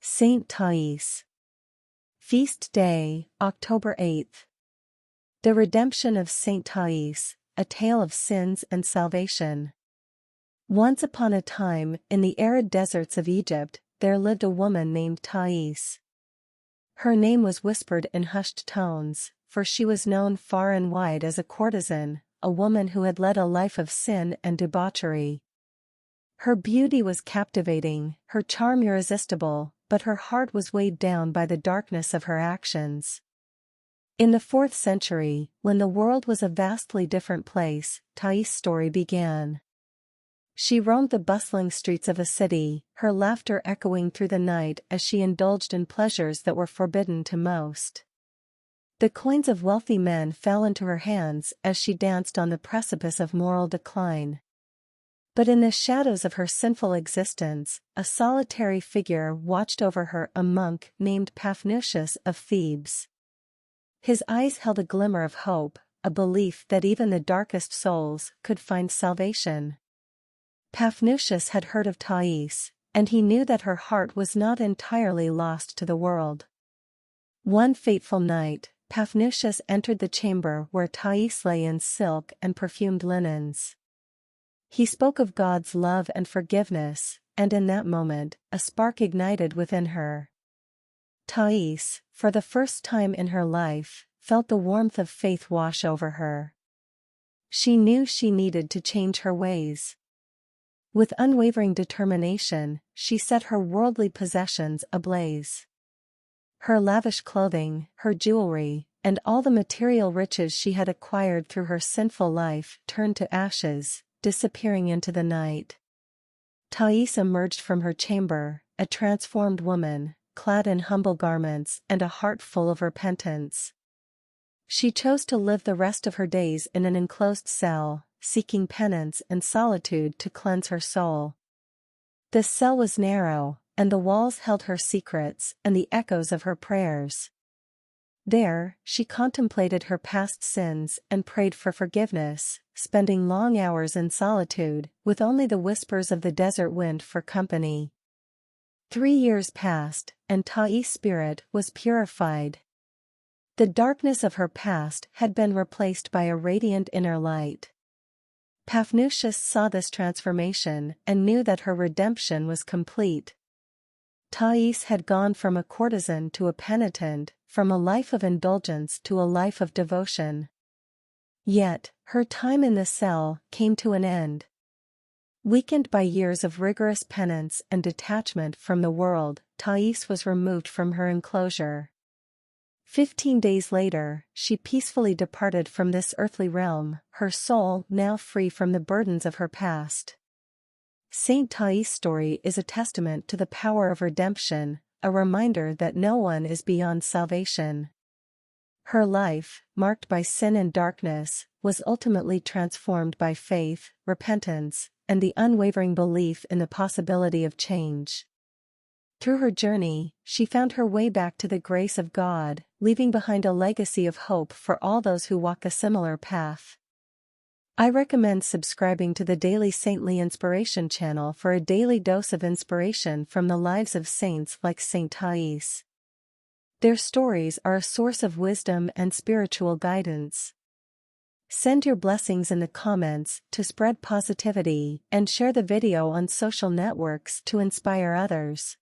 Saint Thais. Feast Day, October 8th. The Redemption of Saint Thais, a tale of sins and salvation. Once upon a time, in the arid deserts of Egypt, there lived a woman named Thais. Her name was whispered in hushed tones, for she was known far and wide as a courtesan, a woman who had led a life of sin and debauchery. Her beauty was captivating, her charm irresistible, but her heart was weighed down by the darkness of her actions. In the 4th century, when the world was a vastly different place, Thais' story began. She roamed the bustling streets of a city, her laughter echoing through the night as she indulged in pleasures that were forbidden to most. The coins of wealthy men fell into her hands as she danced on the precipice of moral decline. But in the shadows of her sinful existence, a solitary figure watched over her, a monk named Paphnutius of Thebes. His eyes held a glimmer of hope, a belief that even the darkest souls could find salvation. Paphnutius had heard of Thais, and he knew that her heart was not entirely lost to the world. One fateful night, Paphnutius entered the chamber where Thais lay in silk and perfumed linens. He spoke of God's love and forgiveness, and in that moment, a spark ignited within her. Thais, for the first time in her life, felt the warmth of faith wash over her. She knew she needed to change her ways. With unwavering determination, she set her worldly possessions ablaze. Her lavish clothing, her jewelry, and all the material riches she had acquired through her sinful life turned to ashes, disappearing into the night. Thais emerged from her chamber, a transformed woman, clad in humble garments and a heart full of repentance. She chose to live the rest of her days in an enclosed cell, seeking penance and solitude to cleanse her soul. The cell was narrow, and the walls held her secrets and the echoes of her prayers. There, she contemplated her past sins and prayed for forgiveness, spending long hours in solitude, with only the whispers of the desert wind for company. 3 years passed, and Thais' spirit was purified. The darkness of her past had been replaced by a radiant inner light. Paphnutius saw this transformation and knew that her redemption was complete. Thais had gone from a courtesan to a penitent, from a life of indulgence to a life of devotion. Yet, her time in the cell came to an end. Weakened by years of rigorous penance and detachment from the world, Thais was removed from her enclosure. 15 days later, she peacefully departed from this earthly realm, her soul now free from the burdens of her past. Saint Thais' story is a testament to the power of redemption, a reminder that no one is beyond salvation. Her life, marked by sin and darkness, was ultimately transformed by faith, repentance, and the unwavering belief in the possibility of change. Through her journey, she found her way back to the grace of God, leaving behind a legacy of hope for all those who walk a similar path. I recommend subscribing to the Daily Saintly Inspiration channel for a daily dose of inspiration from the lives of saints like Saint Thais. Their stories are a source of wisdom and spiritual guidance. Send your blessings in the comments to spread positivity and share the video on social networks to inspire others.